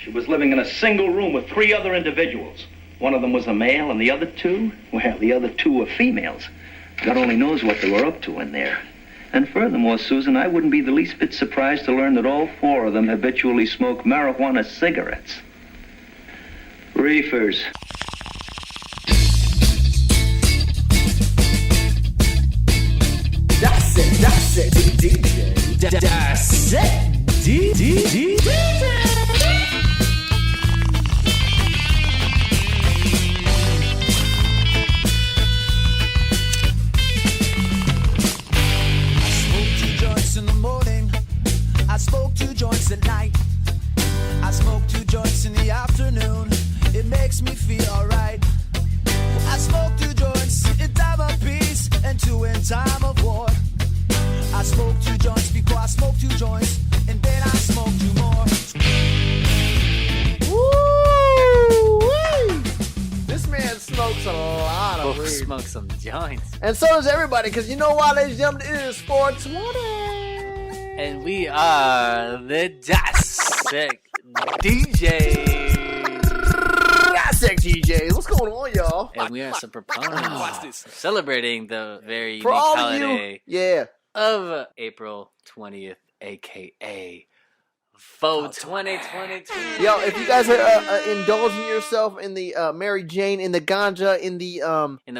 She was living in a single room with 3 other individuals. One of them was a male, and the other 2, well, the other 2 were females. God only knows what they were up to in there. And furthermore, Susan, I wouldn't be the least bit surprised to learn that all 4 of them habitually smoke marijuana cigarettes. Reefers. Dissect DJs. Dissect DJs. I smoke 2 joints at night. I smoke 2 joints in the afternoon. It makes me feel alright. I smoke 2 joints in time of peace and 2 in time of war. I smoke 2 joints before I smoke 2 joints, and then I smoke 2 more. Woo! This man smokes a lot of weed. Smoke some joints. And so does everybody, because you know why, ladies and gentlemen, it is 420. And we are the Dissect DJs. Dissect DJs. What's going on, y'all? And we are some proponents of celebrating the very For unique all of holiday you, of April 20th, a.k.a. Faux 2022. Yo, if you guys are indulging yourself in the Mary Jane, in the ganja, in the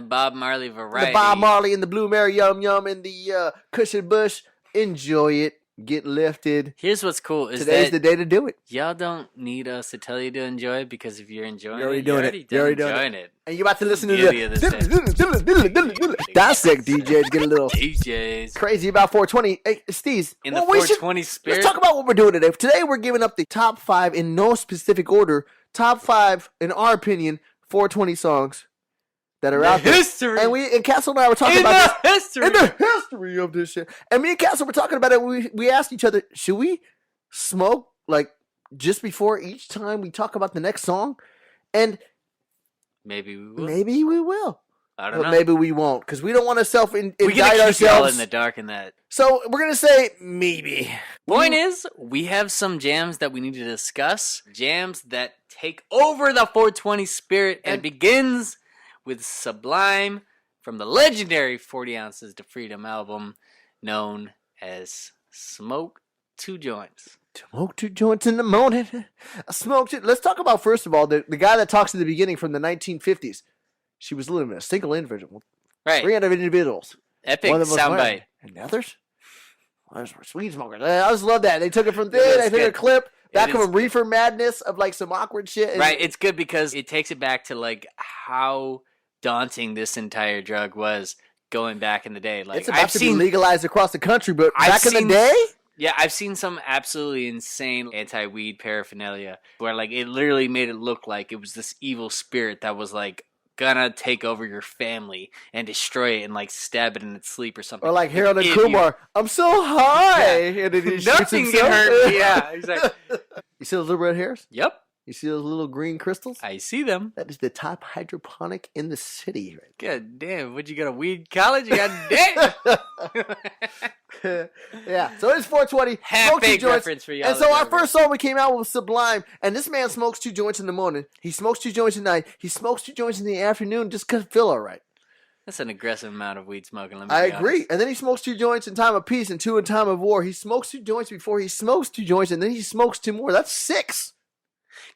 Bob Marley variety. the Bob Marley, in the Blue Mary Yum Yum, in the Cushion Bush, enjoy it. Get lifted. Here's what's cool is today's the day to do it. Y'all don't need us to tell you to enjoy it, because if you're enjoying you're already it, doing you're already doing enjoying it. And you're about to listen to Beauty of the this Dissect DJs get a little DJs crazy about 420. Hey, Steez, in the 420 spirit. Let's talk about what we're doing today. Today we're giving up the top 5 in no specific order. Top 5, in our opinion, 420 songs that are out there. History. And Castle and I were talking about this. In the history of this shit. And me and Castle were talking about it. We asked each other, should we smoke like just before each time we talk about the next song? And maybe we will. maybe we will. I don't know. Maybe we won't, because we don't want to self-indict We gotta keep y'all ourselves in the dark in that. So we're gonna say maybe. Point is, we have some jams that we need to discuss. Jams that take over the 420 spirit and begins with Sublime from the legendary 40 Ounces to Freedom album, known as Smoke 2 Joints. Smoke 2 joints in the morning. I smoked it. Let's talk about, first of all, the guy that talks in the beginning from the 1950s. She was living in a single individual. Right. 300 individuals. Epic soundbite. And others? Others were weed smokers. I just love that. They took it from there. They took a clip. Back from a reefer madness of like some awkward shit. And right. It's good because it takes it back to like how daunting this entire drug was going back in the day. Like, it's about to be legalized across the country, but back in the day? Yeah, I've seen some absolutely insane anti-weed paraphernalia where like it literally made it look like it was this evil spirit that was like gonna take over your family and destroy it and like stab it in its sleep or something. Or like Harold and Kumar, I'm so high. Yeah. And then he nothing can hurt me. Yeah, exactly. You see those little red hairs? Yep. You see those little green crystals? I see them. That is the top hydroponic in the city. Right? God damn, would you go to weed college? You got damn. Yeah, so it's 420. Half-baked reference for y'all. And so our first song we came out with Sublime, and this man smokes 2 joints in the morning. He smokes 2 joints at night. He smokes 2 joints in the afternoon just because it feel all right. That's an aggressive amount of weed smoking. Let me I be agree. honest. And then he smokes 2 joints in time of peace and 2 in time of war. He smokes 2 joints before he smokes 2 joints, and then he smokes 2 more. That's 6.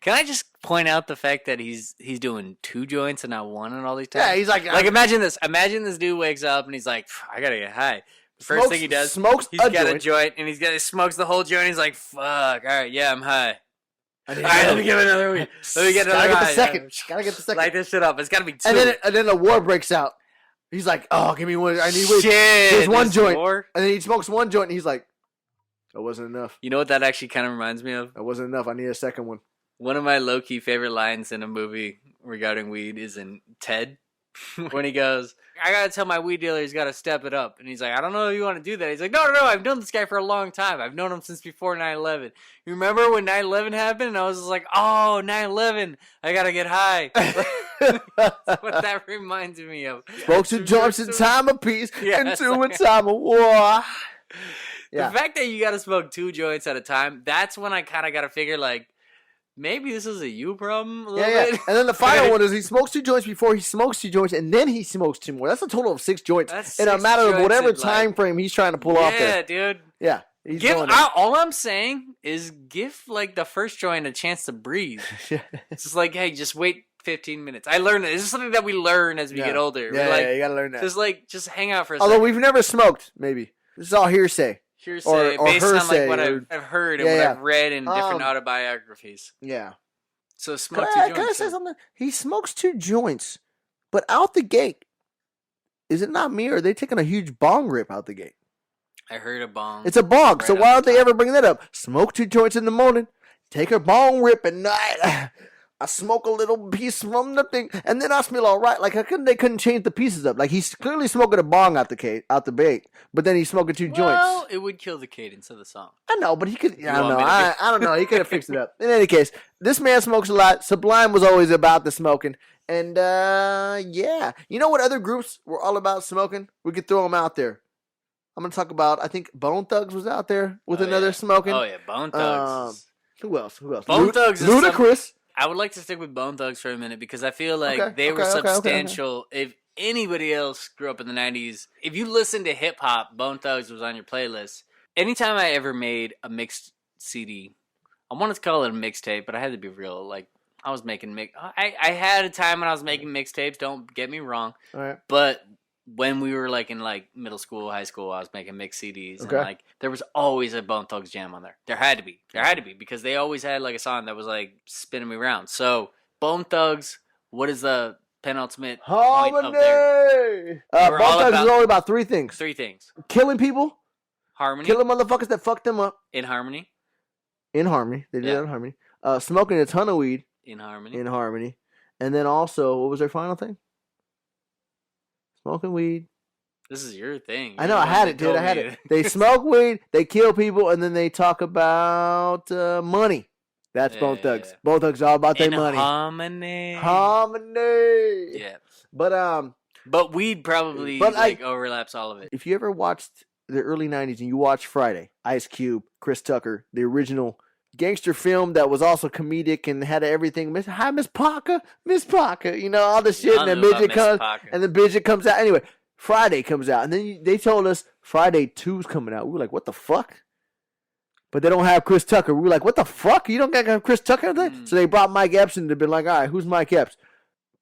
Can I just point out the fact that he's doing 2 joints and not 1 in all these times? Yeah, he's like imagine this. Imagine this dude wakes up and he's like, I gotta get high. First thing he does, he's got a joint and he smokes the whole joint. He's like, fuck, all right, yeah, I'm high. All right, let me get another weed. Let me get another high. Gotta get the second. Light this shit up. It's gotta be 2. And then a war breaks out. He's like, oh, give me one. I need weed. Shit, there's 1 joint. War? And then he smokes 1 joint and he's like, that wasn't enough. You know what that actually kind of reminds me of? That wasn't enough. I need a second one. One of my low-key favorite lines in a movie regarding weed is in Ted. When he goes, I gotta tell my weed dealer he's gotta step it up. And he's like, I don't know if you want to do that. He's like, no, I've known this guy for a long time. I've known him since before 9/11. You remember when 9/11 happened? And I was just like, oh, 9/11. I gotta get high. That's what that reminds me of. Smoke 2 joints in time of peace and 2 in time of war. Yeah. The fact that you gotta smoke 2 joints at a time, that's when I kind of gotta figure, like, maybe this is a you problem a little Yeah. bit. And then the final one is he smokes 2 joints before he smokes 2 joints, and then he smokes 2 more. That's a total of 6 joints That's in a 6 matter of joints whatever in, time frame he's trying to pull off there. Yeah, dude. Yeah. He's doing it. All I'm saying is give like the first joint a chance to breathe. It's just like, hey, just wait 15 minutes. I learned it. This is something that we learn as we get older. Yeah, like, you gotta learn that. Just hang out for a Although second. we've never smoked, maybe. This is all hearsay. Hearsay, or based on hearsay, like what or- I've heard and Yeah, what yeah. I've read in different autobiographies. Yeah. So smoke Can 2 I joints. say something? He smokes 2 joints, but out the gate, is it not me or are they taking a huge bong rip out the gate? I heard a bong. It's a bong, right so off why the don't they top. ever bring that up? Smoke 2 joints in the morning, take a bong rip at night. I smoke a little piece from the thing, and then I smell all right. Like they couldn't change the pieces up. Like he's clearly smoking a bong out the bait, but then he's smoking 2 Well, joints. it would kill the cadence of the song. I know, but he could. I don't want know. me to I don't know. He could have fixed it up. In any case, this man smokes a lot. Sublime was always about the smoking, and yeah. You know what other groups were all about smoking? We could throw them out there. I'm gonna talk about. I think Bone Thugs was out there with another yeah. smoking. Oh yeah, Bone Thugs. Who else? Bone Thugs is Ludacris. I would like to stick with Bone Thugs for a minute because I feel like Okay, they were okay. substantial. If anybody else grew up in the 90s, if you listen to hip hop, Bone Thugs was on your playlist. Anytime I ever made a mixed CD, I wanted to call it a mixtape, but I had to be real. Like, I was making I had a time when I was making mixtapes, don't get me wrong. All right. But when we were like in like middle school, high school, I was making mixed CDs, Okay. and like there was always a Bone Thugs jam on there. There had to be because they always had like a song that was like spinning me around. So Bone Thugs, what is the penultimate point of their Harmony. We're Bone all Thugs about- is only about 3 things: 3 things? killing people, Harmony, killing motherfuckers that fucked them up in harmony, in harmony. They did Yeah. that in harmony. Smoking a ton of weed in harmony. in harmony, and then also what was their final thing? Smoking weed. This is your thing. I You're know, the I one had that it, dude. told I had me it. They smoke weed, they kill people, and then they talk about money. That's Bone Yeah, Thugs. yeah. Bone Thugs all about their in money. harmony. Harmony. Yeah, But weed probably But like overlaps all of it. if you ever watched the early 90s and you watched Friday, Ice Cube, Chris Tucker, the original gangster film that was also comedic and had everything. Hi, Miss Parker, you know, all the shit, Y'all and the knew about midget Miss comes, Parker. and the midget comes out. Anyway, Friday comes out, and then they told us Friday 2's coming out. We were like, what the fuck? But they don't have Chris Tucker. We were like, what the fuck? You don't got Chris Tucker? So they brought Mike Epps in to be like, all right, who's Mike Epps?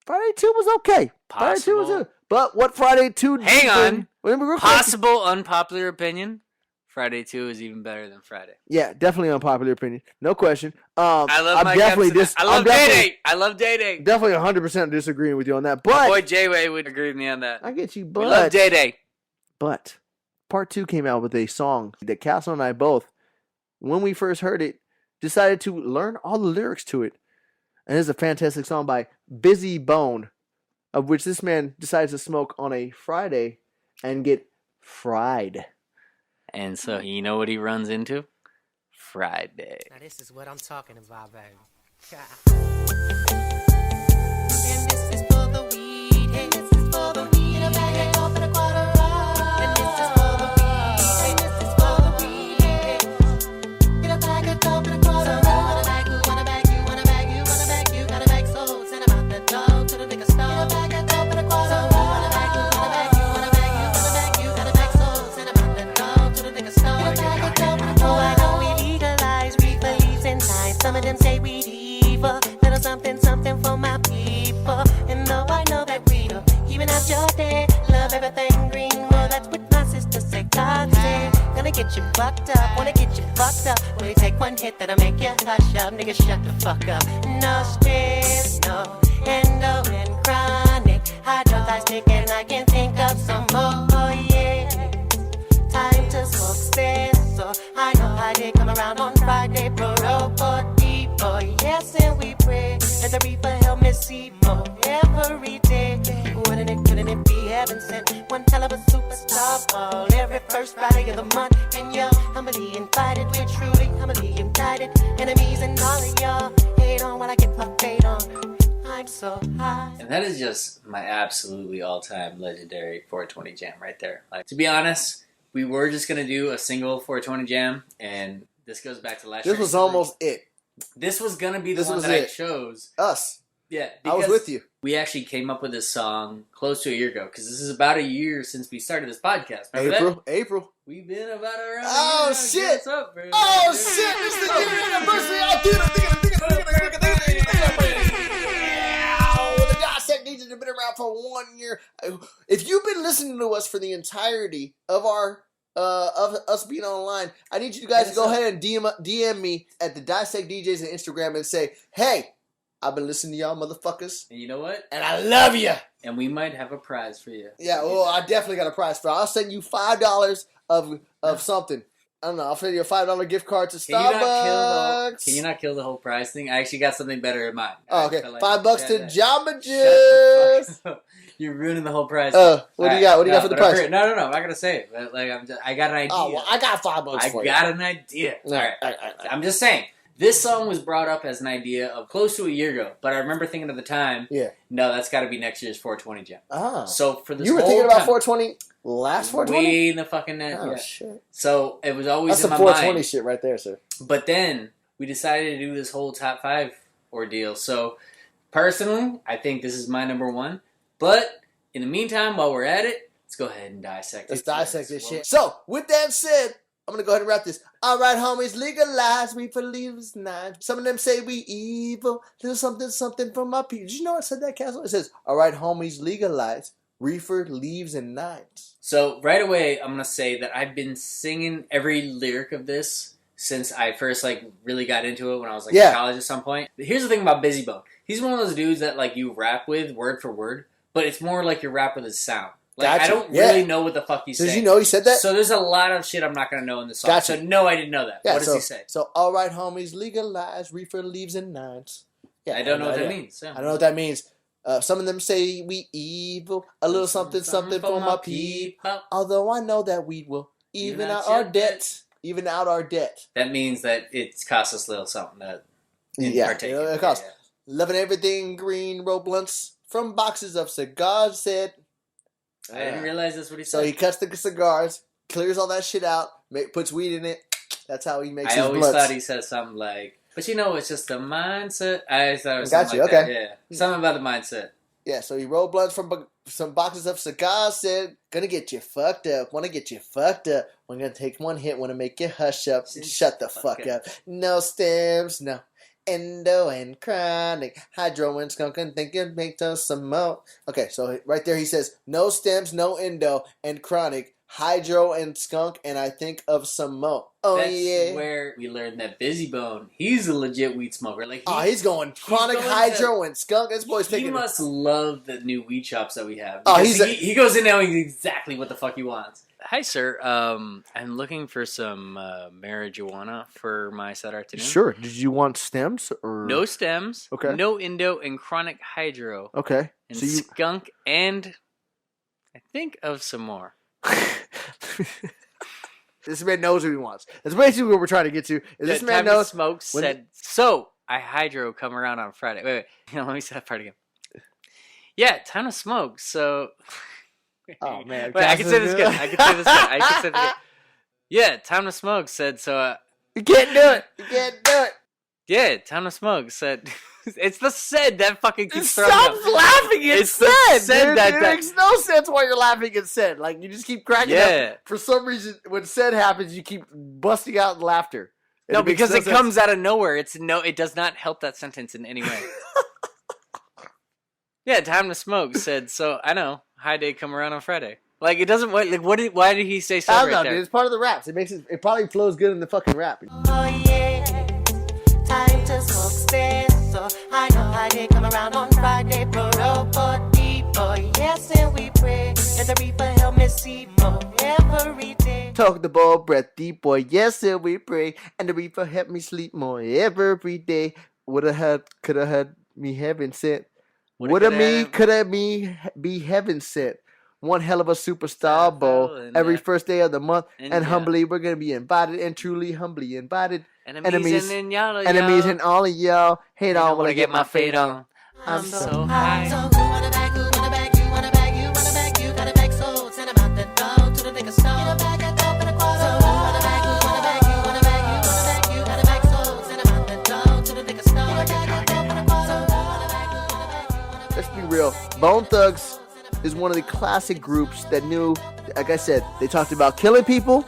Friday 2 was okay. Friday 2 was Possible. good. But what Friday 2 Hang did- on. Wait, real quick. Possible unpopular opinion. Friday 2 is even better than Friday. Yeah, definitely unpopular opinion. No question. I love I'm my definitely I love Day-Day. I love Day-Day. Definitely 100% disagreeing with you on that. My But boy J-Way would agree with me on that. I get you. We love But Day-Day. part 2 came out with a song that Castle and I both, when we first heard it, decided to learn all the lyrics to it. And it's a fantastic song by Busy Bone, of which this man decides to smoke on a Friday and get fried. And so you know what he runs into? Friday. Now this is what I'm talking about, baby. And this is for the weed. And this is for the weed. In a bag of and a quarter up. And this is for the weed. And this is for the weed. In a bag of dope and a quarter up. Wanna bag you, wanna bag you, wanna bag you, wanna bag you, gotta bag so send 'em out the door to the liquor store. In a bag of dope and a quarter up. Wanna bag you, wanna bag you, wanna bag you, wanna bag you, gotta bag so send 'em out the door to the liquor store. In a bag of dope and a quarter up. I know we legalize reefer leaves and ties. Some of them say we evil. Little something, something for my people. And though I know that we don't even after your day, love everything green. Well, that's what my sister said. God said, gonna get you fucked up, wanna get you fucked up. When you take one hit that'll make you hush up, nigga, shut the fuck up. No stress, no endo and chronic. Hydrolyzed and I can think of some more. Oh yeah, time to smoke sense. So I know how they come around on Friday, bro, for deep, oh yes, and we pray that the reaper help me see more every day. Couldn't it be heaven sent? One hell of a superstar ball every first Friday of the month. And you're humbly invited, we're truly humbly indicted. Enemies and all of y'all hate on when I get my fade on. I'm so high. And that is just my absolutely all-time legendary 420 jam right there. Like, to be honest, we were just going to do a single 420 jam, and this goes back to last year. This was almost it. This was gonna be the This one was that I it. chose. Us. Yeah, I was because with you. we actually came up with this song close to a year ago because this is about a year since we started this podcast. Remember that? April. We've been about around. Oh, a year now. shit. What's up, bro? Oh shit! It's the year anniversary. The Dissect DJs have been around for 1 year. If you've been listening to us for the entirety of our of us being online, I need you guys to go ahead and DM me at the Dissect DJs on Instagram and say, "Hey, I've been listening to y'all motherfuckers, And you know what? and I love you." And we might have a prize for you. Yeah, well, I definitely got a prize for it. I'll send you $5 of something. I don't know. I'll send you a $5 gift card to Starbucks. Can you not kill the whole prize thing? I actually got something better in mind. Oh, okay. Like, $5 to Jamba Jamba Juice. Juice. You're ruining the whole prize. What do you got? What do you got for the prize? No, I'm not gonna say it. But like, I got an idea. Oh, well, I got $5 for you. I got an idea. All right. I'm just saying. This song was brought up as an idea of close to a year ago, but I remember thinking at the time, Yeah. no, that's got to be next year's 420 Jam. Ah. So for this You were whole thinking about time, 420 last 420? way in the fucking net. Oh, Yeah. shit. So it was always That's in some my 420 mind. shit right there, sir. But then we decided to do this whole top 5 ordeal. So personally, I think this is my number 1. But in the meantime, while we're at it, let's go ahead and dissect it. Let's dissect this shit. So, with that said, I'm going to go ahead and wrap this. All right, homies, legalize reefer leaves nine. Some of them say we evil. There's something from my people. Did you know it said that, Castle? It says, all right, homies, legalize reefer leaves and nines. So right away, I'm going to say that I've been singing every lyric of this since I first really got into it when I was in college at some point. Here's the thing about Busy Bone. He's one of those dudes that you rap with word for word, but it's more like you rap with his sound. Gotcha. I don't really know what the fuck he's saying. Did you know he said that? So there's a lot of shit I'm not going to know in this song. Gotcha. So no, I didn't know that. Yeah, what does he say? So, all right, homies, legalize reefer leaves and nines. Yeah, I don't know what that idea. means. Yeah. I don't know what that means. Some of them say we evil, a little something for my people. Although I know that we will even out our debt. Even out our debt. That means that it's cost us a little something to partake in. It costs. Loving everything green, roll blunts from boxes of cigars. Said. I didn't realize that's what he said. So he cuts the cigars, clears all that shit out, puts weed in it. That's how he makes his blunts. I always thought he said something like, but it's just a mindset. I always thought it was Got something you, like okay. that. Yeah. Something about the mindset. Yeah, so he rolled blunts from some boxes of cigars, said, gonna get you fucked up, wanna get you fucked up. We're gonna take one hit, wanna make you hush up. Shut the fuck up. No stems, no endo and chronic, hydro and skunk and think it makes us some more. Okay, so right there he says, no stems, no endo and chronic, hydro and skunk, and I think of some more. Oh, That's where we learned that Busy Bone, he's a legit weed smoker. He's going chronic, hydro, and skunk. This boy's He picking. must love the new weed shops that we have. Oh, he goes in knowing exactly what the fuck he wants. Hi, sir. I'm looking for some marijuana for my Saturday afternoon. Sure. Did you want stems or No stems. Okay. No Indo and chronic hydro. Okay. And So you skunk and I think of some more. This man knows what he wants. That's basically what we're trying to get to. Is this man Time to knows? Smoke when- said, so I hydro come around on Friday. Wait. Let me say that part again. Yeah, Time to Smoke. So. Oh man. Wait, I can say this again. I can say this again. Yeah, Time to Smoke said, so. You can't do it. You can't do it. Yeah, Time to Smoke said. It's the said that fucking keeps throwing Stop up. laughing. It's the said. said Dude, that- it makes no sense why you're laughing at said. Like you just keep cracking Yeah. up. For some reason, when said happens, you keep busting out in laughter. And No, makes because it sense. comes out of nowhere. It does not help that sentence in any way. Yeah, Time to Smoke said, so I know, high day come around on Friday. Like it doesn't why did he say I so don't right know, there? dude. It's part of the raps. It probably flows good in the fucking rap. Oh yeah, time to smoke stems. So I know how they come around on Friday. Pro for people, yes, and we pray that the reaper help me see more every day. Talk the ball, breath deep, boy. Yes, and we pray, and the reaper help me sleep more every day. Woulda had, coulda had me heaven sent. Woulda me, coulda me be heaven sent. One hell of a superstar bowl every first day of the month, and humbly we're gonna be invited, and truly humbly invited. Enemies and y'all, Enemies and all of y'all. Hate I on wanna get my fade on. I'm so high. high. So who wanna bag, you wanna bag, you got a bag, so send 'em out the door to the liquor store. Get a bag, a cup and a quarter. So who wanna bag, you wanna bag, you wanna bag, you got a bag, so send 'em out the door to the real. Bone Thugs is one of the classic groups that knew, like I said, they talked about killing people.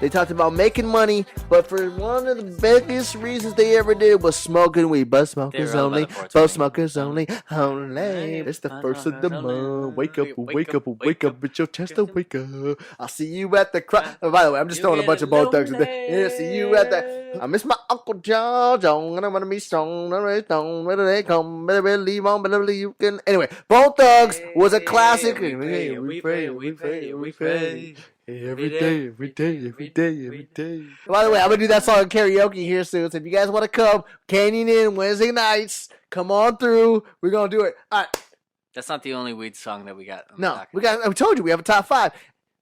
They talked about making money, but for one of the biggest reasons they ever did was smoking weed. But smokers only, but smokers only, only. It's the first of the month. Wake up, wake up, wake up, it's your chance to wake up. I'll see you at the Oh, by the way, I'm just throwing a bunch of Bone Thugs in there. Yeah, see you at the. I miss my Uncle John, and I'm gonna be strong. Whether they come, better believe on, better believe you can. Anyway, Bone Thugs was a classic. We pray. Every day. By the way, I'm gonna do that song in karaoke here soon. So if you guys want to come, Canyon Inn Wednesday nights, come on through. We're gonna do it. All right. That's not the only weed song that we got. No, we got. I told you we have a top 5.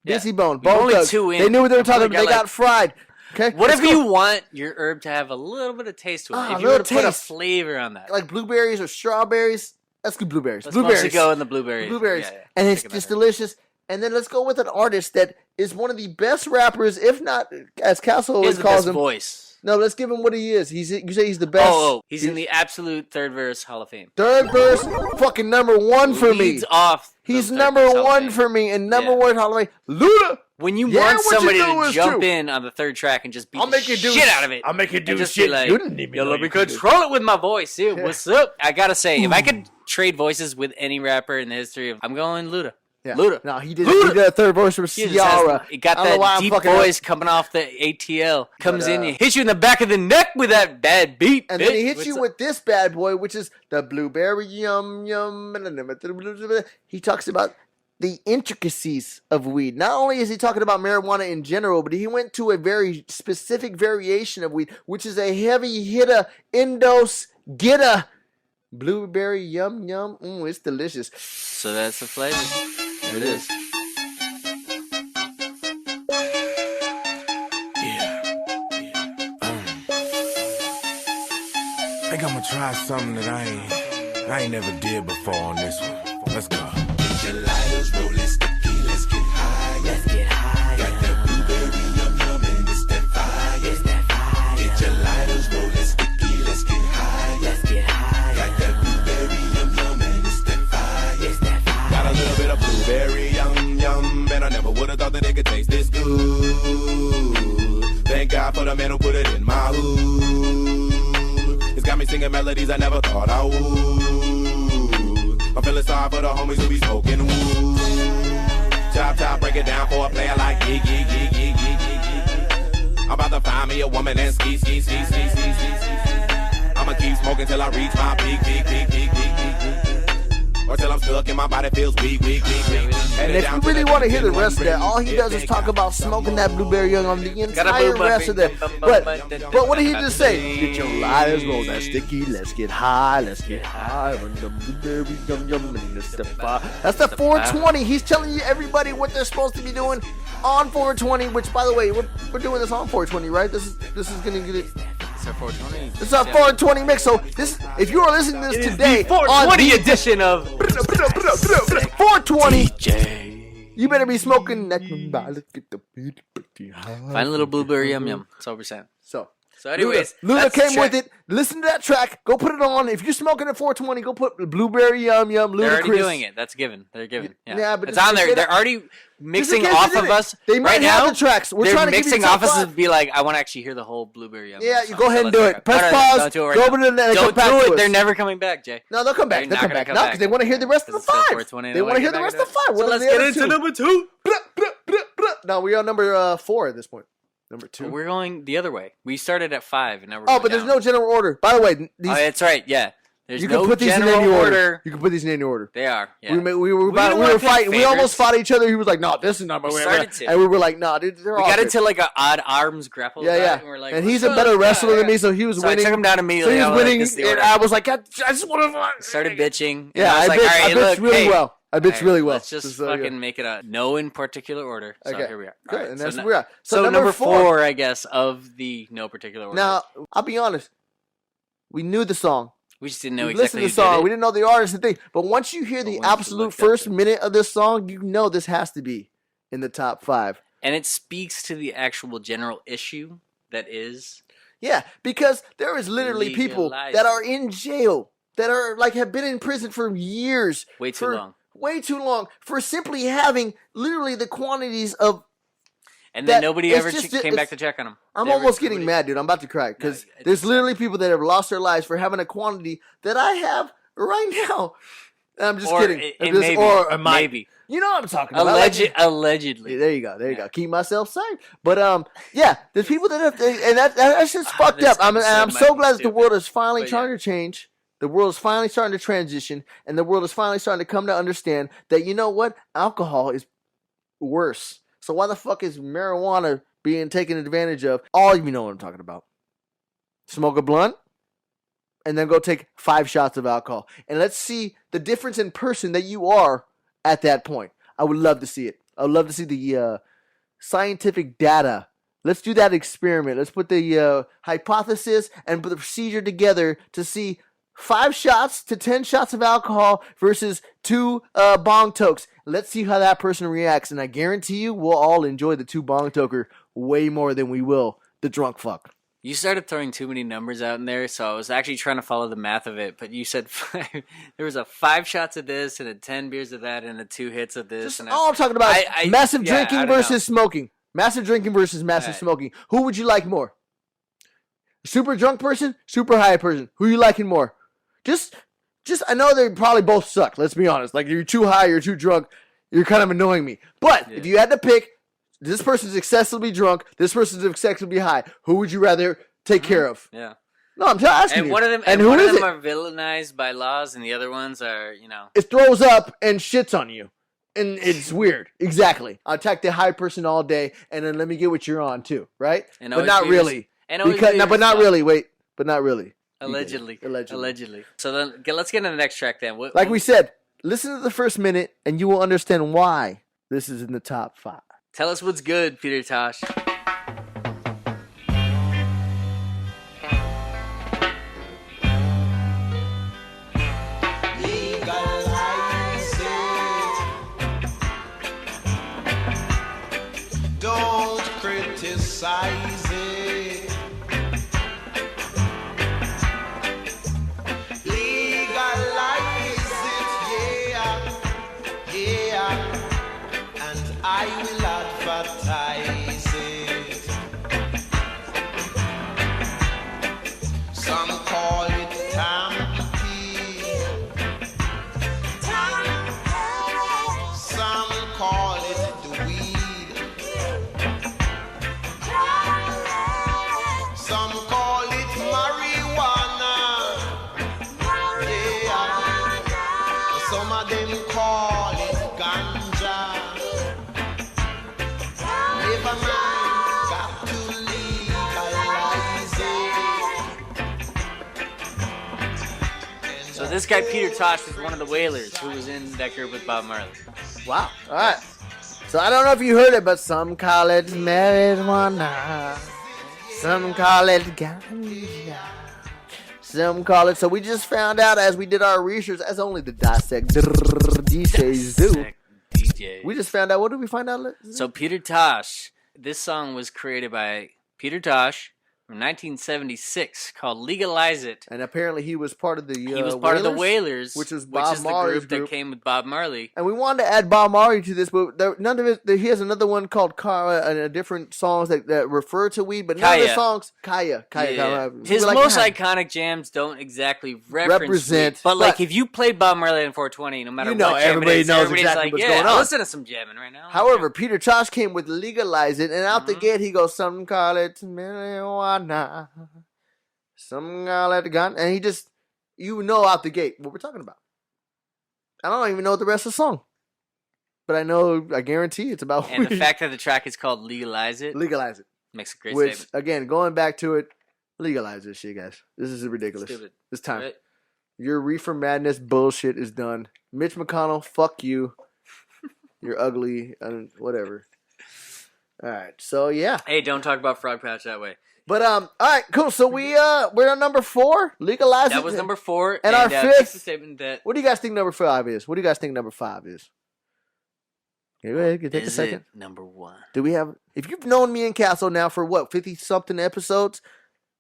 Yeah. Dizzy Bone, We've only Thugs. 2 in. They knew what they were talking about. They like, got fried. Okay. What if Let's you go. want your herb to have a little bit of taste to it? Ah, If you were to little put a taste. flavor on that, Like blueberries or strawberries. Let's go blueberries. let's Blueberries. mostly go in the blueberries. Blueberries. Yeah. And it's Think just about delicious. And then let's go with an artist that is one of the best rappers, if not, as Castle it. He always has the calls best him. voice. No, let's give him what he is. You say he's the best. He's in the absolute third verse Hall of Fame. Third verse, fucking number 1 for me. Leads off. the He's third number verse Hall of 1 Fame. for me, and number Yeah. 1 Hall of Fame. Luda. When you Yeah, want what you somebody do to is jump true. in on the third track and just beat I'll the make you do shit out of it. I'll make you do and just shit. be like, You didn't even yo, know let you me could do control it with my voice, dude. Yeah. What's up? I gotta say, if I could trade voices with any rapper in the history of, I'm going Luda. Yeah. Luda. No, he did a third verse from He just has- Ciara. He got I don't know why that I'm deep fucking up. voice coming off the ATL. Comes But, in, he hits you in the back of the neck with that bad beat. And then he bitch. hits What's you up? with this bad boy, which is the blueberry yum yum. He talks about the intricacies of weed. Not only is he talking about marijuana in general, but he went to a very specific variation of weed, which is a heavy hitter, endos, getter, blueberry yum yum. It's delicious. So that's the flavor. There it is. I think I'm gonna try something that I ain't never did before on this one. Let's go. Get your lighters rolling sticky, let's get high. Let's get high. Got that blueberry yum yum and it's that fire. It's that fire. Get your lighters rolling sticky, let's get high. Let's get high. Got that blueberry yum yum and it's that fire. It's that fire. Got a little bit of blueberry yum yum, and I never would've thought that it could taste this good. Thank God for the man who put it in my hood. It's got me singing melodies I never thought I would. I'm feeling sorry for the homies who be smoking wood. Top, break it down for a player like yeah. I'm about to find me a woman and ski. I'ma keep smoking till I reach my peak. Or till I'm stuck and my body feels weak. And if you really want to hear the rest of that, all he does is talk about smoking that blueberry young on the entire rest of that. But what did he just say? Get your lighters roll that sticky, let's get high. When the blueberry yum yum and it's the fire. That's the 420. He's telling you everybody what they're supposed to be doing on 420. Which, by the way, we're doing this on 420, right? This is gonna get it. It's our 420. This is our 420 mix. So this, if you are listening to this today, 420 edition of 420. You better be smoking that. Find a little blueberry yum yum. That's all we're saying. So anyways, Luda that's the came track. with it. Listen to that track. Go put it on. If you're smoking at 420, go put blueberry yum yum. They're already Ludacris. doing it. That's given. They're given. Yeah, Yeah, but it's just on there. get They're it- already mixing in case off they of did it. us. They might right have now, the tracks. We're they're trying to give you mixing the top off us five. to be like, I want to actually hear the whole blueberry yum. Yeah, song. you go ahead and let's do rock it. Press No, pause. don't do it right Go now. over to the Don't come back do to it. us. They're never coming back, Jay. No, they'll come back. They're They'll not come gonna back. come No, back. because they want to hear the rest of the It's still five. 420. They want to hear the rest of the five. What So are let's the get other into two? number 2. No, we are number 4 at this point. Number 2. We're going the other way. We started at 5 and now we're Oh, going but there's down. no general order. By the way, these Oh, that's right. Yeah. There's you no can put these in general any order. order. You can put these in any order. They are. Yeah. We We were didn't wanna pick fighting. We almost favorites. fought each other. He was like, "No, this is not my We way." started to. And we were like, "No, dude, they're all got good." into like an odd arms grapple. Yeah, yeah. And we're like, And he's a "What's better up?" wrestler than Yeah. me, so he was So winning. I took him down So immediately. he was I was like, winning, this is the and order. I was like, "I just want to." Started bitching. Yeah, and I was like, bitched, all right, I bitched look, really hey, well. I bitched really well. Let's just So, fucking make it a no in particular order. So Okay. here we are. Good, All right, and so that's no- where we are. So number 4, I guess, of the no particular order. Now, I'll be honest. We knew the song. we just didn't know We exactly listened to the who did song. it. We didn't know the artist and thing. But once you hear the once you absolute looked at first it. minute of this song, you know this has to be in the top 5. And it speaks to the actual general issue that is. Yeah, because there is literally people that are in jail that are like have been in prison for years. Way too long. Way too long for simply having literally the quantities of. And then nobody it's ever just- came back to check on them. I'm almost getting mad, dude. I'm about to cry because there's literally people that have lost their lives for having a quantity that I have right now. I'm just kidding. Maybe. You know what I'm talking about. Allegedly. There you go. There you go. Keep myself safe. But yeah, there's people that have, and that's just fucked up. I'm so glad that the world is finally trying to change. The world is finally starting to transition, and the world is finally starting to come to understand that, you know what, alcohol is worse. So why the fuck is marijuana being taken advantage of? All of you know what I'm talking about. Smoke a blunt, and then go take 5 shots of alcohol, and let's see the difference in person that you are at that point. I would love to see it. I would love to see the scientific data. Let's do that experiment. Let's put the hypothesis and put the procedure together to see 5 shots to 10 shots of alcohol versus 2 bong tokes. Let's see how that person reacts, and I guarantee you we'll all enjoy the 2 bong toker way more than we will the drunk fuck. You started throwing too many numbers out in there, so I was actually trying to follow the math of it. But you said there was a 5 shots of this, and a 10 beers of that, and a 2 hits of this. And all I'm talking about is massive drinking versus smoking. Massive drinking versus massive smoking. Who would you like more? Super drunk person, super high person. Who you liking more? Just I know they probably both suck. Let's be honest. Like, you're too high, you're too drunk. You're kind of annoying me. But if you had to pick, this person's excessively drunk, this person's excessively high, who would you rather take care of? Yeah. No, I'm just asking and you. One of them, and one who of is them it? are villainized by laws, and the other ones are, It throws up and shits on you. And it's weird. Exactly. I'll attack the high person all day, and then let me get what you're on, too. Right? But not really. But not really. Wait. But not really. Allegedly. So then, let's get into the next track then. Like we said, listen to the first minute, and you will understand why this is in the top 5. Tell us what's good, Peter Tosh. Legalize it. Don't criticize it. Legalize it, yeah. And I will advertise it. Some call it tampy. Some call it the weed. Some call it marijuana. Yeah. Some of them call it ganja. Never mind, got to legalize it. So this guy, Peter Tosh, was one of the Wailers who was in that group with Bob Marley. Wow. All right. So I don't know if you heard it, but some call it marijuana. Some call it ganja. Some call it. So we just found out as we did our research, as only the Dissect DJs do. DJ. We just found out. What did we find out? So Peter Tosh, this song was created by Peter Tosh from 1976 called Legalize It. And apparently he was part of the He was part of the Wailers, which is Bob the Marley's group that came with Bob Marley. And we wanted to add Bob Marley to this, but none of it. He has another one called Kaya and different songs that refer to weed, but none of the songs Kaya. His most iconic jams don't exactly represent weed, but like if you played Bob Marley in 420, no matter what jam it is, everybody's like, what's going on. Listen to some jamming right now. However, Peter Tosh came with Legalize It, and out the gate he goes, some call it marijuana, some call it gun, and he just, out the gate what we're talking about. I don't even know the rest of the song, but I guarantee it's about and weed. the fact that the track is called Legalize It makes a great which, statement. Again, going back to it, legalize this shit, guys. This is ridiculous. Stupid. It's time. Right? Your reefer madness bullshit is done. Mitch McConnell, fuck you. You're ugly and whatever. All right, so yeah. Hey, don't talk about Frog Pouch that way. But all right, cool. So we're on number 4. Legalize it. That was number 4. And our makes fifth a statement that What do you guys think number 5 is? What do you guys think number 5 is? Okay, go ahead. Take a is second. it number 1. Do we have? If you've known me and Castle now for what 50 something episodes,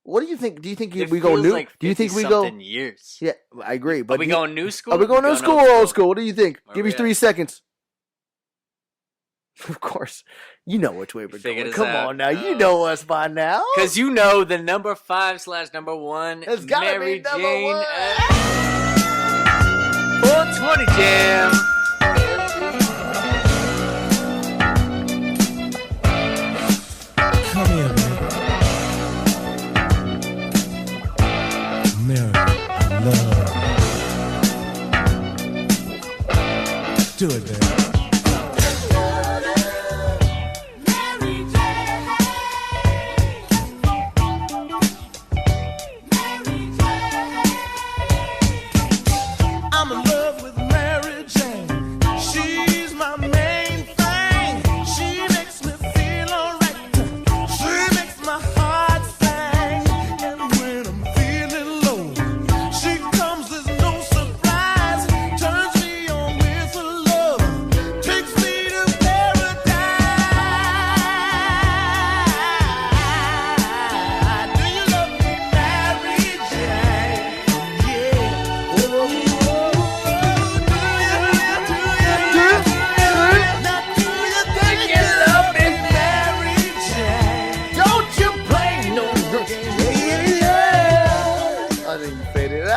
What do you think? Do you think It we go feels new? like Do you think we go? 50-something years? Yeah, I agree. Are But we going new school? Are we going new school or old school? What do you think? Where Give we me at? 3 seconds. Of course, you know which way we're Figured going. us Come out. on now, you know us by now. Because you know the number 5/number 1 It's gotta Mary be number Jane 1. 420 Jam. Come here, baby. Mary, I love. Do it, baby. I'm in love with Mary Jane. She's my main thing. She makes me feel alright. She makes my heart sing. And when I'm feeling low, she comes as no surprise. Turns me on with her love. Takes me to paradise. Do you love me, Mary Jane? Yeah. Oh, Don't you play no I think you faded.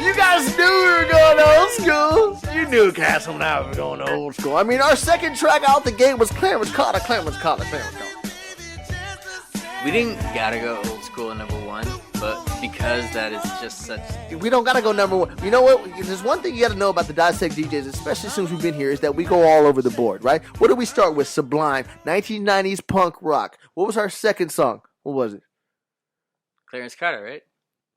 You guys knew we were going old school. You knew Castle now we were going old school. I mean, our second track out the gate was Clarence Carter. We didn't gotta go old school at number 1, but because that is just such. We don't gotta go number 1. You know what? There's one thing you gotta know about the Dissect DJs, especially since we've been here, is that we go all over the board, right? What did we start with? Sublime, 1990s punk rock. What was our second song? What was it? Clarence Carter, right?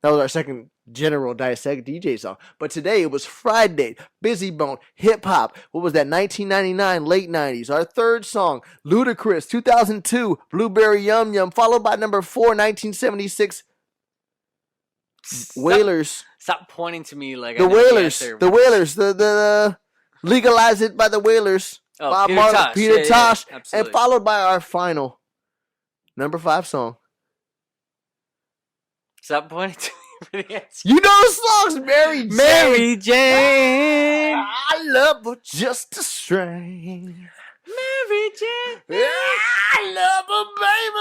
That was our second general Dissect DJ song. But today it was Friday, Busy Bone, hip hop. What was that? 1999, late 90s. Our third song, Ludacris, 2002, Blueberry Yum Yum, followed by number 4, 1976, Wailers. Stop pointing to me like The I know Wailers. answer. The Wailers. The Legalize It by the Wailers. Oh, Bob Peter Marley, Tosh. Peter Yeah, Tosh. And absolutely. followed by our final, number 5 song. Stop pointing to me for the answer. You know the songs, Mary Jane. Mary Jane. I love her just a strain. Mary Jane. I love her, baby.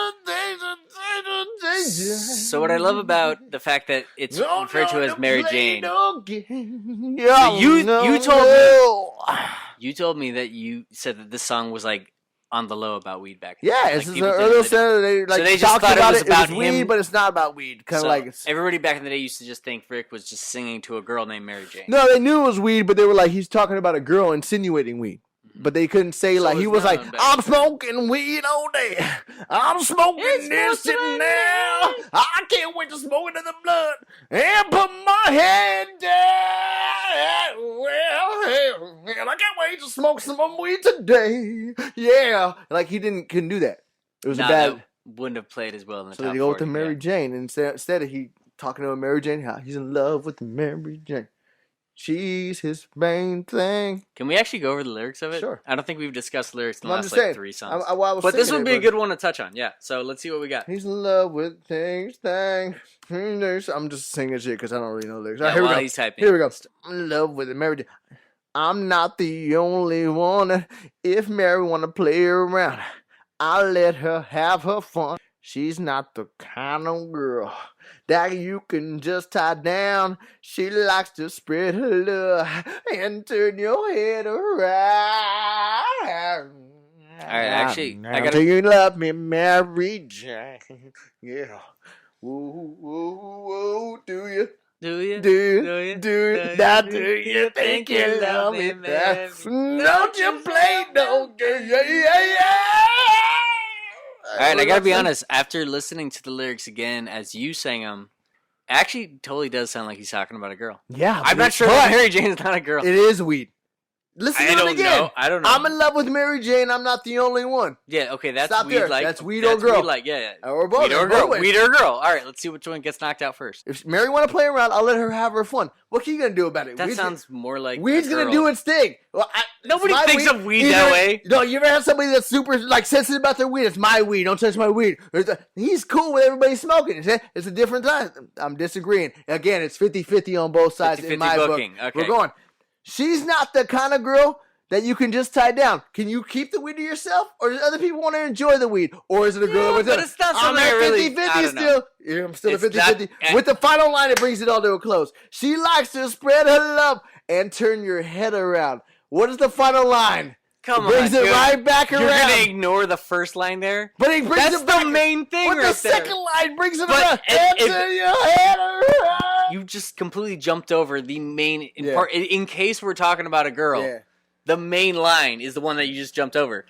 So what I love about the fact that it's referred to as Mary Jane, Yeah, you told me. you told me that you said that this song was like on the low about weed back then. Yeah, Like, it's just people an didn't early really- center. They like So they just talked thought it about was it. about It was weed, him. but it's not about weed. Kind of So like it's, everybody back in the day used to just think Rick was just singing to a girl named Mary Jane. no, they knew it was weed, but they were like, he's talking about a girl insinuating weed. But they couldn't say So like he it's was like, known back I'm then. smoking weed all day. I'm smoking It's this smoking and now. I can't wait to smoke it in the blood and put my head down. Well, hell, man, I can't wait to smoke some more weed today. Yeah, like he couldn't do that. It was Nah, a bad. that wouldn't have played as well in the So top they go with the 40, Mary yeah. Jane, and instead of he talking to a Mary Jane, how he's in love with the Mary Jane. She's his main thing. Can we actually go over the lyrics of it? Sure. I don't think we've discussed lyrics in the I'm last just like saying. 3 songs. I was But this singing would be it, a good one to touch on. Yeah. So let's see what we got. He's in love with things. I'm just singing shit because I don't really know the lyrics. All Yeah, right, here we while go. he's typing. Here we go. I'm in love with the Mary Jane. I'm not the only one. If Mary wanna play around, I'll let her have her fun. She's not the kind of girl that you can just tie down. She likes to spread her love and turn your head around. All right, actually, I gotta- Do you love me, Mary Jane? Yeah. Woo, woo, woo, do you? Do you? Do you? Do you? Do you? Now do you think you love me, Mary? Don't you play no game? Yeah. All right, I gotta be honest. After listening to the lyrics again as you sang them, it actually totally does sound like he's talking about a girl. Yeah, I'm not sure that Mary Jane's not a girl. It is weed. Listen I to it don't again. know. I don't know. I'm in love with Mary Jane. I'm not the only one. Yeah, okay, that's Stop weed there. like. That's weed or girl. Weed like, yeah. Or both. Weed or Both girl. ways. Weed or girl. All right, let's see which one gets knocked out first. If Mary want to play around, I'll let her have her fun. What are you gonna do about it? That Weed's sounds more like. Weed's a gonna girl. do its thing. Well, Nobody it's my thinks of weed that Either- way. No, you ever have somebody that's super like sensitive about their weed? It's my weed. Don't touch my weed. He's cool with everybody smoking. It's a different time. I'm disagreeing. Again, it's 50-50 on both sides 50-50 in my booking. book. Okay. We're going. She's not the kind of girl that you can just tie down. Can you keep the weed to yourself? Or does other people want to enjoy the weed? Or is it a girl with but it's not I'm something at I really- 50-50 I don't know. still. Yeah, I'm still It's at 50-50. not- With the final line, it brings it all to a close. She likes to spread her love and turn your head around. What is the final line? Come It brings on, it dude. right back You're around. gonna ignore the first line there? But he brings That's it back. the main thing But right the there. second line brings it But around. if- And turn your head around. You just completely jumped over the main Yeah. part. In case we're talking about a girl, Yeah. the main line is the one that you just jumped over.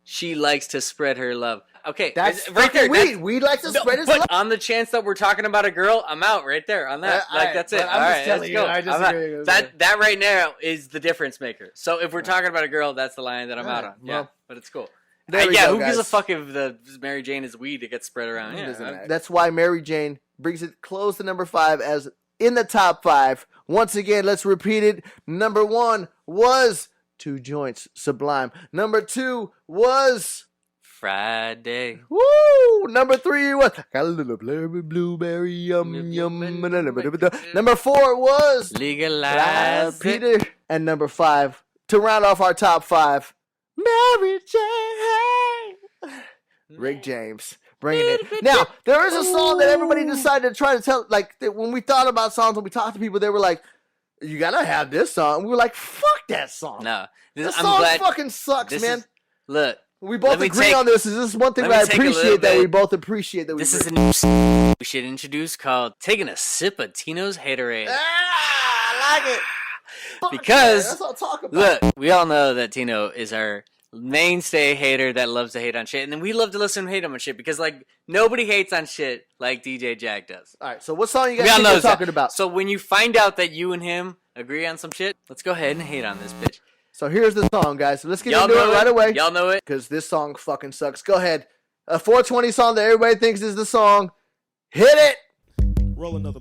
She likes to spread her love. Okay, That's right there. fucking weed. that's- Weed likes to No, spread his but love. on the chance that we're talking about a girl, I'm out right there on that. All right, That's it. but I'm All just right, telling let's you, go. I I'm out. disagree with That right now is the difference maker. So if we're talking about a girl, that's the line that I'm out on. Alright, Yeah, well, but it's cool. there we Yeah, go, who gives a guys. fuck if the Mary Jane is weed that gets spread around? It Yeah, doesn't I- matter. That's why Mary Jane brings it close to number 5 as in the top 5. Once again, let's repeat it. Number 1 was Two Joints, Sublime. Number 2 was Friday. Woo! Number 3 was got a little blueberry yum yum. Number 4 was Legalize it. Peter, and number 5 to round off our top 5, Mary Jane. Rick James bringing it. Now there is a song that everybody decided to try to tell. Like when we thought about songs, when we talked to people, they were like, "You gotta have this song." We were like, "Fuck that song." No, This I'm song glad. fucking sucks, This man. is, look, We both let me agree take- on this. This is one thing let that me I take a little appreciate that bit. we both appreciate that we. this is agree. a new we should introduce called "Taking a Sip of Tino's Haterade." I like it. Fuck Because, that. That's what I'm talking about. Look, we all know that Tino is our mainstay hater that loves to hate on shit, and then we love to listen and hate on shit because like nobody hates on shit like DJ Jack does. All right, so what song you We guys all think know we're that. talking about? So when you find out that you and him agree on some shit, let's go ahead and hate on this bitch. So here's the song, guys. So let's get Y'all into know it right away. Y'all know it. Because this song fucking sucks. Go ahead. A 420 song that everybody thinks is the song. Hit it! Roll another.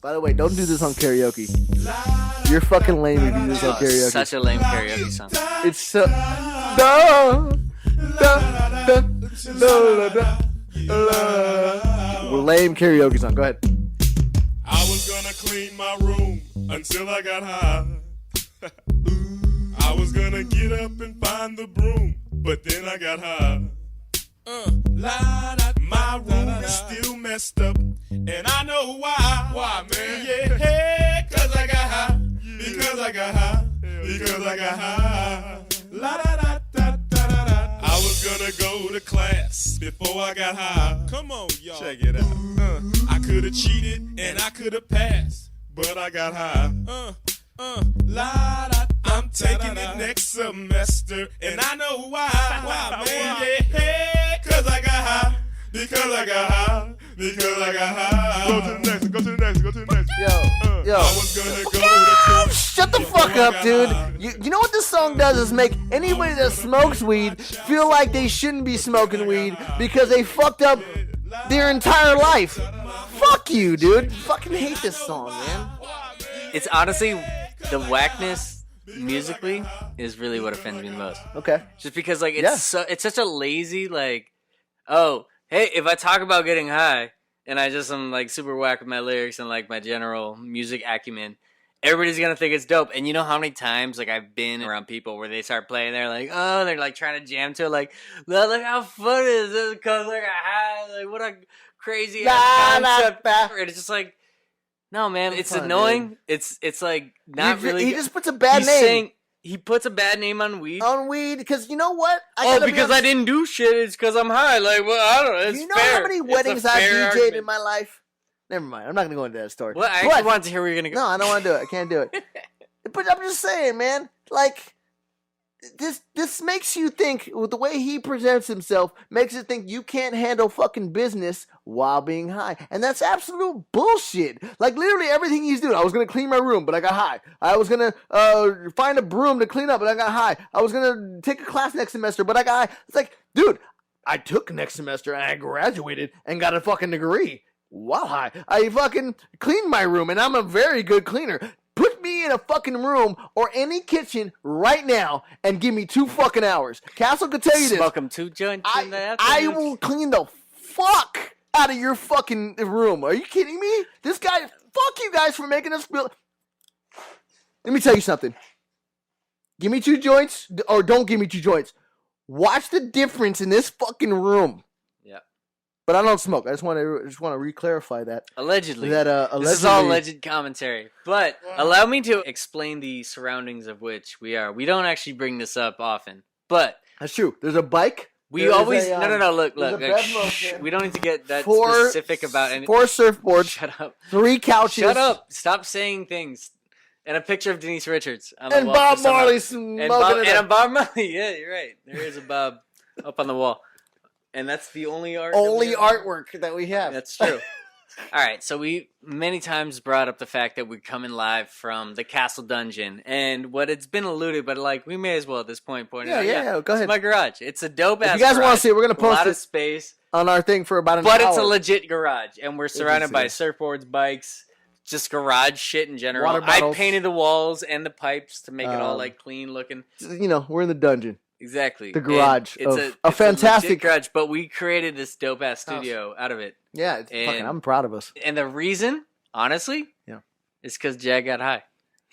By the way, don't do this on karaoke. You're fucking lame if you do this on karaoke. Such a lame karaoke song. It's so... Da, da, da, da, da, da. Lame karaoke song. Go ahead. I was gonna clean my room until I got high. I was gonna get up and find the broom, but then I got high. My room is still messed up, and I know why. Why, man? Yeah, cause I got high. Because I got high. Because I got high. La da da da da da da. I was gonna go to class before I got high. Come on, y'all. Check it out. I could have cheated and I could have passed, but I got high. La da. I'm taking it next semester, and I know why. Why, man? Yeah, cause I got high. Because I got high. Because I got high. Go to the next. Go to the next. Go to the next. Yo. I was gonna go to church. Shut the fuck up, dude. You know what this song does is make anybody that smokes weed feel like they shouldn't be smoking weed because they fucked up their entire life. Fuck you, dude. Fucking hate this song, man. It's honestly the whackness musically is really what offends me the most. Okay. Just because like Yeah. it's such a lazy like, oh hey, if I talk about getting high and I just am like super whack with my lyrics and like my general music acumen, everybody's gonna think it's dope. And you know how many times like I've been around people where they start playing, they're like, oh, they're like trying to jam to it, like, look how fun is this? Cause like a high, like what a crazy ass concept. And it's just like, no man, it's fun, annoying. It's like not really. He just puts a bad He's name saying he puts a bad name on weed. on weed because you know what? Because I didn't do shit. It's because I'm high. Like, well, I don't know. It's You know fair. how many It's a weddings I've fair DJ'd argument. in my life? Never mind. I'm not gonna go into that story. Well, I But- actually wanted to hear where you're gonna go. No, I don't want to do it. I can't do it. But I'm just saying, man. Like, this makes you think, with the way he presents himself, makes it think you can't handle fucking business while being high. And that's absolute bullshit. Like, literally everything he's doing. I was going to clean my room, but I got high. I was going to find a broom to clean up, but I got high. I was going to take a class next semester, but I got high. It's like, dude, I took next semester and I graduated and got a fucking degree. Wow, high. I fucking cleaned my room, and I'm a very good cleaner. Put me in a fucking room or any kitchen right now and give me 2 fucking hours. Castle could tell you this. Smoke 'em 2 joints in the I afternoon. will clean the fuck out of your fucking room. Are you kidding me? This guy, fuck you guys for making us feel. Let me tell you something. Give me 2 joints or don't give me 2 joints. Watch the difference in this fucking room. Yeah. But I don't smoke. I just want to re-clarify that. Allegedly. Allegedly. This is all alleged commentary. But allow me to explain the surroundings of which we are. We don't actually bring this up often. But That's true. There's a bike. we There's always... a, no, look. there's a Bedmo Shh, fan. we don't need to get that 4 specific about anything. 4 surfboards. Shut up. 3 couches. Shut up. Stop saying things. And a picture of Denise Richards. On the And wall Bob for some Marley reason. smoking And Bob, it and a up. Bob Marley. Yeah, you're right. There is a Bob up on the wall. And that's the only art. that we Only have. artwork that we have. That's true. All right, so we many times brought up the fact that we're coming live from the castle dungeon, and what it's been alluded, but like we may as well at this point point it out. Yeah, go It's ahead. my garage. It's a dope ass. If you guys want to see it, we're gonna a lot post of it space, on our thing for about an but hour. it's a legit garage, and we're surrounded by is. surfboards, bikes, just garage shit in general. Water I bottles. painted the walls and the pipes to make it all Um, like clean looking. You know, we're in the dungeon. Exactly, the garage And of it's a it's fantastic- legit garage, but we created this dope ass studio out of it. Yeah, it's And- fucking. I'm proud of us. And the reason, honestly, Yeah. is because Jag got high.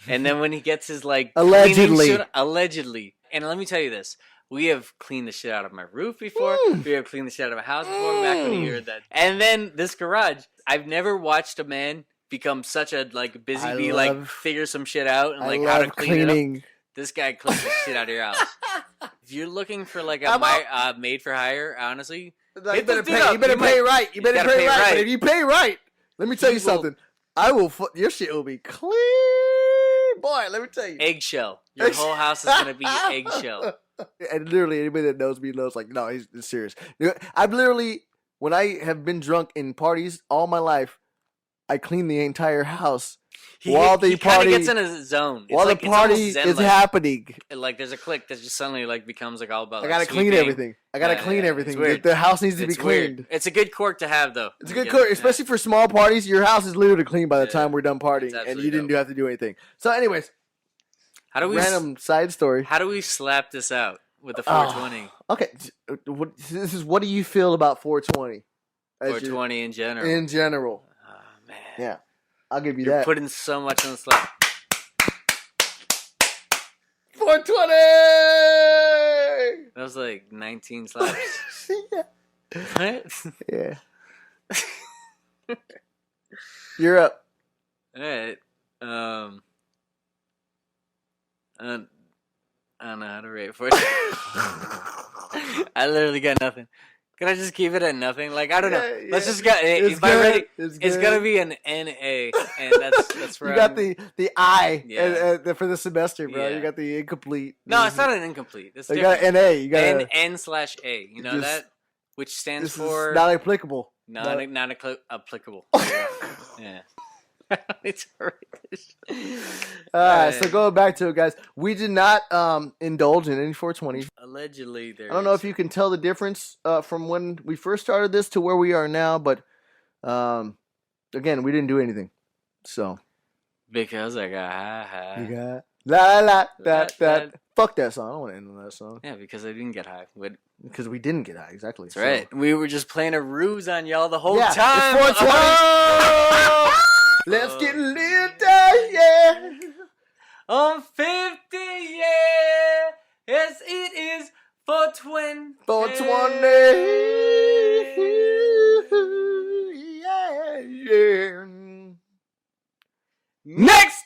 And then when he gets his like Allegedly. cleaning shit- allegedly. And let me tell you this: we have cleaned the shit out of my roof before. We have cleaned the shit out of my house before. Back when you heard that. And then this garage. I've never watched a man become such a like busy I bee, love- like figure some shit out and I like love how to clean it up. cleaning. This guy cleans the shit out of your house. If you're looking for like a I'm out. made for hire, honestly. Like, hit you better this dude pay. up. You better You pay might- right. You better gotta pay pay right. right. But if you pay right, let me tell you You will- something. I will. Your shit will be clean, boy. Let me tell you. Eggshell. Your whole house is gonna be eggshell. And literally, anybody that knows me knows, like, no, he's serious. I've literally, when I have been drunk in parties all my life, I clean the entire house while the he kind party of gets in a zone. It's while like, the it's almost party is zen-like. happening. Like there's a click that just suddenly like becomes like all about. I Like, gotta clean sweeping. everything. I gotta Yeah, clean yeah, everything. it's weird. The house needs to be It's weird. cleaned. It's a good quirk to have though. It's a good quirk, especially for small parties. Your house is literally clean by the Yeah, time we're done partying, it's and absolutely you didn't dope. have to do anything. So, anyways, How do we random side story. How do we slap this out with the Oh. 420? Okay, this is what do you feel about 420? As your- 420 in general. in general. Oh man. Yeah, I'll give you You're that. putting so much on the slap. 420. That was like 19 slaps. yeah. What? Yeah. You're up. All right. I don't know how to rate 420. I literally got nothing. Can I just keep it at nothing? Like I don't know. Yeah, Let's yeah. just get. It's If I good. rate, It's it's good. gonna be an NA, and that's where You got I'm- the I Yeah. for the semester, bro. Yeah. You got the incomplete. No, it's not an incomplete. It's You different. got NA. You got N/A. You know Just- that, which stands this for is not applicable. not applicable. Yeah. I don't need to rate this. All right, so going back to it, guys, we did not indulge in any 420. Allegedly, there. I don't know if you can tell the difference from when we first started this to where we are now, but again, we didn't do anything. So because I got high. you got la la that that. Fuck that song. I don't want to end on that song Yeah, because I didn't get high. because we didn't get high. Exactly. That's right. We were just playing a ruse on y'all the whole Yeah, time. it's 420. Let's get lit, yeah. On 50, yeah. Yes, it is 420. 420. Yeah, yeah. Next